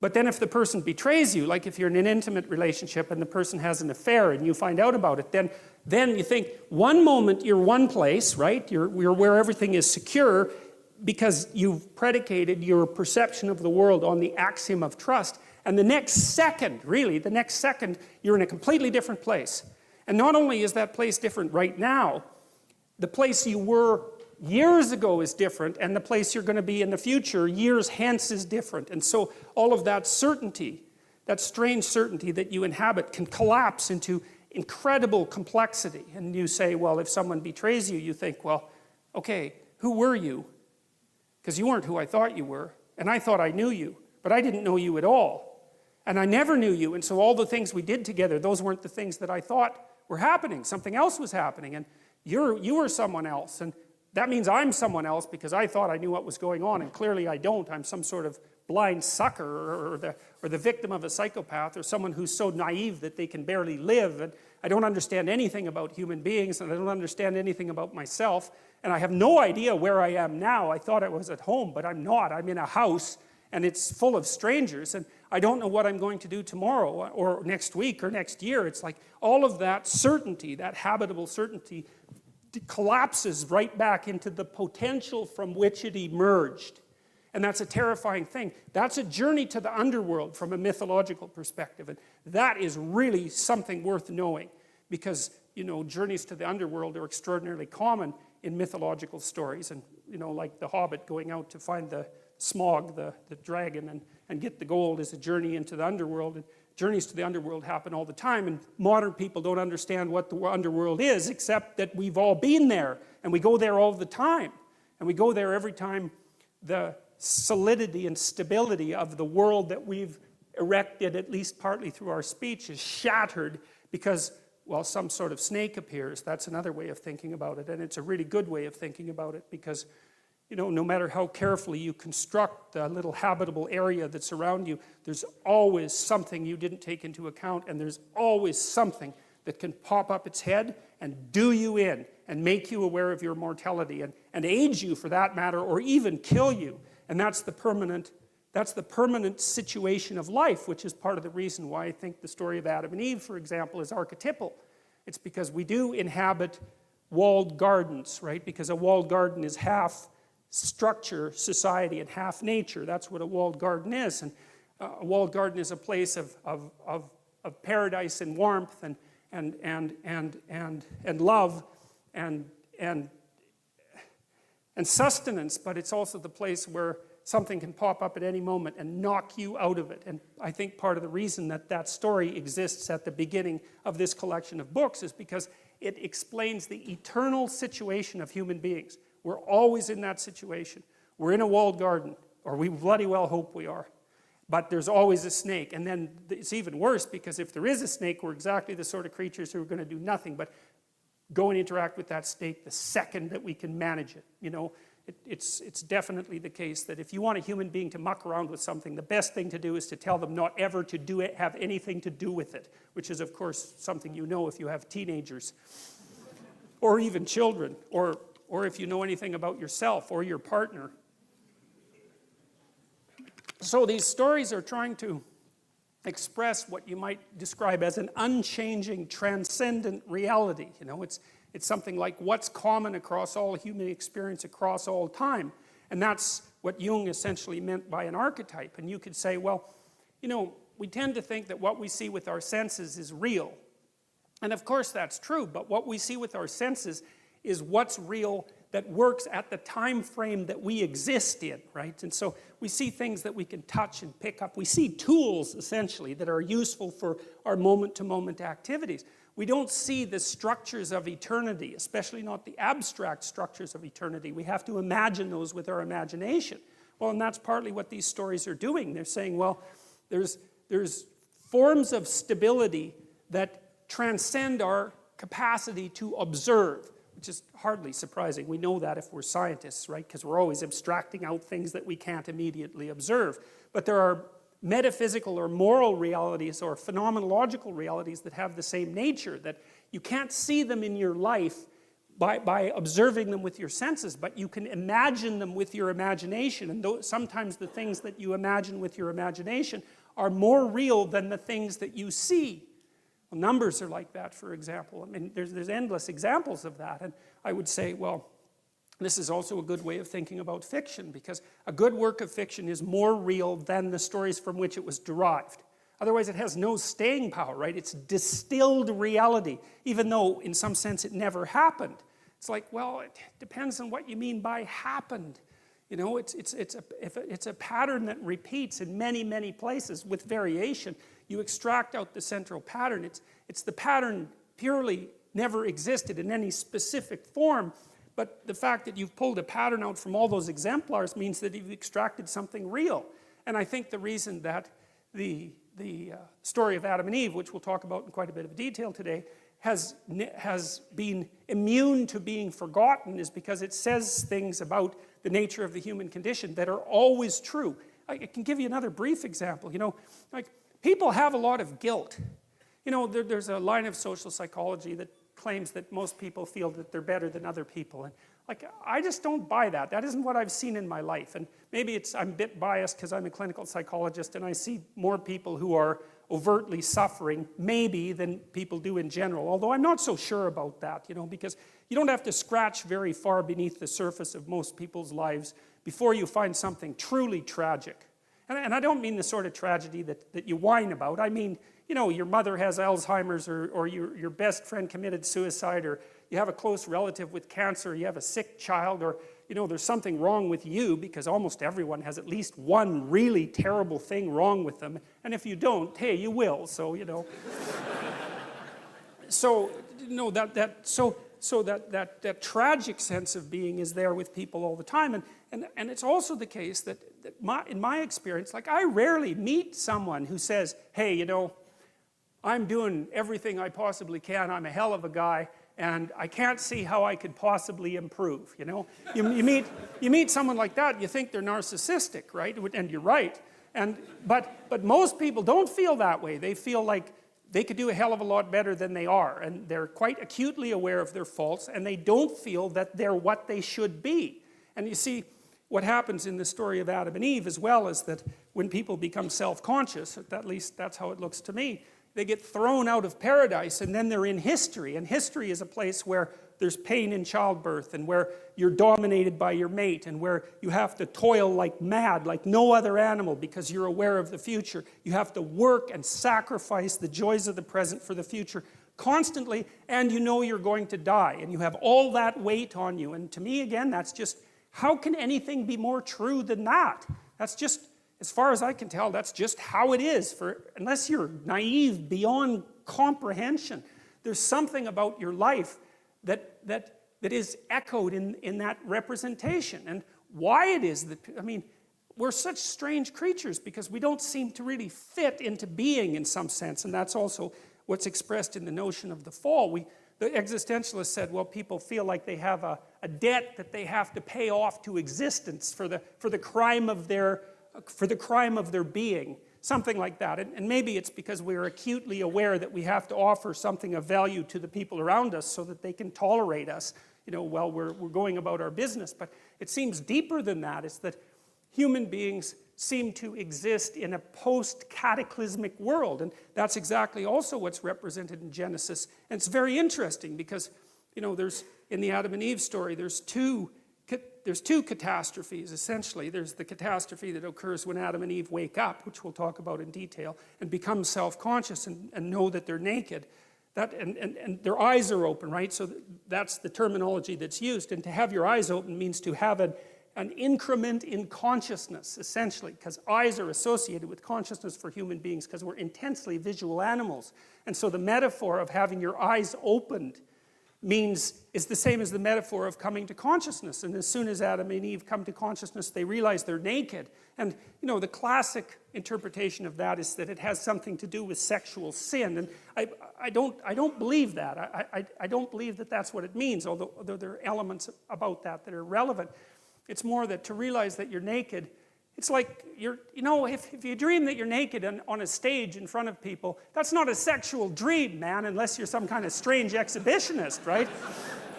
But then if the person betrays you, like if you're in an intimate relationship and the person has an affair and you find out about it, then you think one moment you're one place, right? You're where everything is secure because you've predicated your perception of the world on the axiom of trust. And the next second, really, the next second, you're in a completely different place. And not only is that place different right now, the place you were years ago is different, and the place you're going to be in the future, years hence, is different. And so all of that certainty, that strange certainty that you inhabit, can collapse into incredible complexity. And you say, well, if someone betrays you, you think, well, okay, who were you? Because you weren't who I thought you were, and I thought I knew you, but I didn't know you at all. And I never knew you, and so all the things we did together, those weren't the things that I thought were happening. Something else was happening, and you were someone else. And that means I'm someone else because I thought I knew what was going on, and clearly I don't. I'm some sort of blind sucker or the victim of a psychopath, or someone who's so naive that they can barely live. And I don't understand anything about human beings, and I don't understand anything about myself. And I have no idea where I am now. I thought I was at home, but I'm not. I'm in a house, and it's full of strangers, and I don't know what I'm going to do tomorrow or next week or next year. It's like all of that certainty, that habitable certainty, collapses right back into the potential from which it emerged. And that's a terrifying thing. That's a journey to the underworld from a mythological perspective. And that is really something worth knowing, because, you know, journeys to the underworld are extraordinarily common in mythological stories. And, you know, like the Hobbit going out to find the Smog, the dragon, and get the gold is a journey into the underworld. And journeys to the underworld happen all the time, and modern people don't understand what the underworld is, except that we've all been there, and we go there all the time. And we go there every time the solidity and stability of the world that we've erected, at least partly through our speech, is shattered because, well, some sort of snake appears. That's another way of thinking about it, and it's a really good way of thinking about it, because, you know, no matter how carefully you construct the little habitable area that's around you, there's always something you didn't take into account, and there's always something that can pop up its head and do you in and make you aware of your mortality and age you, for that matter, or even kill you. And that's the permanent situation of life, which is part of the reason why I think the story of Adam and Eve, for example, is archetypal. It's because we do inhabit walled gardens, right? Because a walled garden is half structure, society, and half nature. That's what a walled garden is. And a walled garden is a place of paradise and warmth and love and sustenance, but it's also the place where something can pop up at any moment and knock you out of it. And I think part of the reason that that story exists at the beginning of this collection of books is because it explains the eternal situation of human beings. We're always in that situation. We're in a walled garden, or we bloody well hope we are. But there's always a snake. And then it's even worse, because if there is a snake, we're exactly the sort of creatures who are going to do nothing but go and interact with that snake the second that we can manage it. You know, it's definitely the case that if you want a human being to muck around with something, the best thing to do is to tell them not ever to do it, have anything to do with it, which is, of course, something you know if you have teenagers or even children, or if you know anything about yourself or your partner. So these stories are trying to express what you might describe as an unchanging, transcendent reality. You know, it's something like what's common across all human experience across all time. And that's what Jung essentially meant by an archetype. And you could say, well, you know, we tend to think that what we see with our senses is real. And of course that's true, but what we see with our senses is what's real that works at the time frame that we exist in, right? And so we see things that we can touch and pick up. We see tools, essentially, that are useful for our moment-to-moment activities. We don't see the structures of eternity, especially not the abstract structures of eternity. We have to imagine those with our imagination. Well, and that's partly what these stories are doing. They're saying, well, there's forms of stability that transcend our capacity to observe, which is hardly surprising. We know that if we're scientists, right? Because we're always abstracting out things that we can't immediately observe. But there are metaphysical or moral realities or phenomenological realities that have the same nature, that you can't see them in your life, by observing them with your senses, but you can imagine them with your imagination. And sometimes the things that you imagine with your imagination are more real than the things that you see. Well, numbers are like that, for example. I mean, there's endless examples of that. And I would say, well, this is also a good way of thinking about fiction, because a good work of fiction is more real than the stories from which it was derived. Otherwise, it has no staying power, right? It's distilled reality, even though in some sense it never happened. It's like, well, it depends on what you mean by happened. You know, it's a pattern that repeats in many, many places with variation. You extract out the central pattern. It's the pattern purely never existed in any specific form. But the fact that you've pulled a pattern out from all those exemplars means that you've extracted something real. And I think the reason that the story of Adam and Eve, which we'll talk about in quite a bit of detail today, has been immune to being forgotten is because it says things about the nature of the human condition that are always true. I can give you another brief example. You know, like, people have a lot of guilt. You know, there's a line of social psychology that claims that most people feel that they're better than other people. And like, I just don't buy that. That isn't what I've seen in my life. And maybe I'm a bit biased because I'm a clinical psychologist and I see more people who are overtly suffering, maybe, than people do in general. Although I'm not so sure about that, you know, because you don't have to scratch very far beneath the surface of most people's lives before you find something truly tragic. And I don't mean the sort of tragedy that you whine about. I mean, you know, your mother has Alzheimer's, or your best friend committed suicide, or you have a close relative with cancer, or you have a sick child, or, you know, there's something wrong with you, because almost everyone has at least one really terrible thing wrong with them. And if you don't, hey, you will, so, you know. So, you know, that tragic sense of being is there with people all the time. And it's also the case that in my experience, like, I rarely meet someone who says, hey, you know, I'm doing everything I possibly can, I'm a hell of a guy, and I can't see how I could possibly improve, you know? You meet someone like that, you think they're narcissistic, right? And you're right. But most people don't feel that way. They feel like they could do a hell of a lot better than they are, and they're quite acutely aware of their faults, and they don't feel that they're what they should be. And you see, what happens in the story of Adam and Eve as well is that when people become self-conscious, at least that's how it looks to me, they get thrown out of paradise, and then they're in history. And history is a place where there's pain in childbirth, and where you're dominated by your mate, and where you have to toil like mad, like no other animal, because you're aware of the future. You have to work and sacrifice the joys of the present for the future constantly, and you know you're going to die, and you have all that weight on you. And to me, again, that's just, how can anything be more true than that? That's just, as far as I can tell, that's just how it is. Unless you're naive beyond comprehension, there's something about your life that is echoed in that representation. And why it is that, I mean, we're such strange creatures because we don't seem to really fit into being in some sense. And that's also what's expressed in the notion of the fall. The existentialists said, well, people feel like they have a debt that they have to pay off to existence for the crime of their being, something like that. And maybe it's because we're acutely aware that we have to offer something of value to the people around us so that they can tolerate us, you know, while we're going about our business. But it seems deeper than that. It's that human beings seem to exist in a post-cataclysmic world, and that's exactly also what's represented in Genesis. And it's very interesting because, you know, in the Adam and Eve story, there's two catastrophes, essentially. There's the catastrophe that occurs when Adam and Eve wake up, which we'll talk about in detail, and become self-conscious and know that they're naked. And their eyes are open, right? So that's the terminology that's used. And to have your eyes open means to have an increment in consciousness, essentially, because eyes are associated with consciousness for human beings because we're intensely visual animals. And so the metaphor of having your eyes opened is the same as the metaphor of coming to consciousness. And as soon as Adam and Eve come to consciousness, they realize they're naked. And, you know, the classic interpretation of that is that it has something to do with sexual sin. And I don't believe that. I don't believe that that's what it means, although there are elements about that are relevant. It's more that to realize that you're naked, it's like, you know, if you dream that you're naked on a stage in front of people, that's not a sexual dream, man, unless you're some kind of strange exhibitionist, right?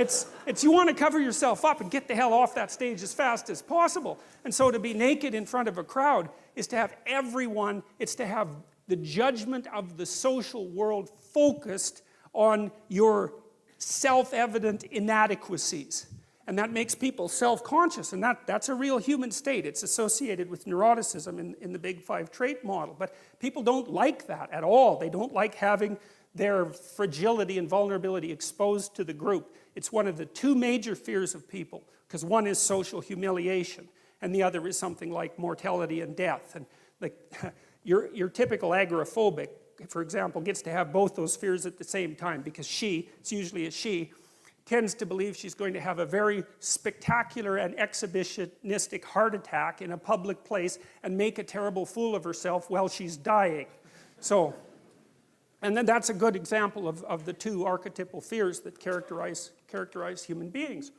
It's you want to cover yourself up and get the hell off that stage as fast as possible. And so to be naked in front of a crowd is to have everyone, it's to have the judgment of the social world focused on your self-evident inadequacies. And that makes people self-conscious, and that's a real human state. It's associated with neuroticism in the Big Five trait model. But people don't like that at all. They don't like having their fragility and vulnerability exposed to the group. It's one of the two major fears of people, because one is social humiliation, and the other is something like mortality and death. And like your typical agoraphobic, for example, gets to have both those fears at the same time, because it's usually a she, tends to believe she's going to have a very spectacular and exhibitionistic heart attack in a public place and make a terrible fool of herself while she's dying. So, and then that's a good example of the two archetypal fears that characterize human beings.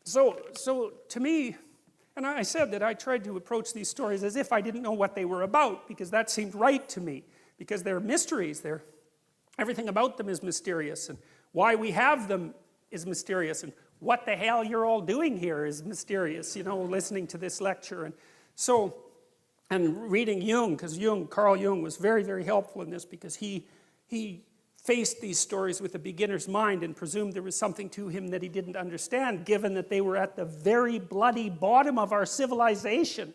So to me, and I said that I tried to approach these stories as if I didn't know what they were about, because that seemed right to me, because they're mysteries. Everything about them is mysterious, and why we have them is mysterious, and what the hell you're all doing here is mysterious, you know, listening to this lecture. And reading Jung, because Carl Jung was very, very helpful in this, because he faced these stories with a beginner's mind and presumed there was something to him that he didn't understand, given that they were at the very bloody bottom of our civilization.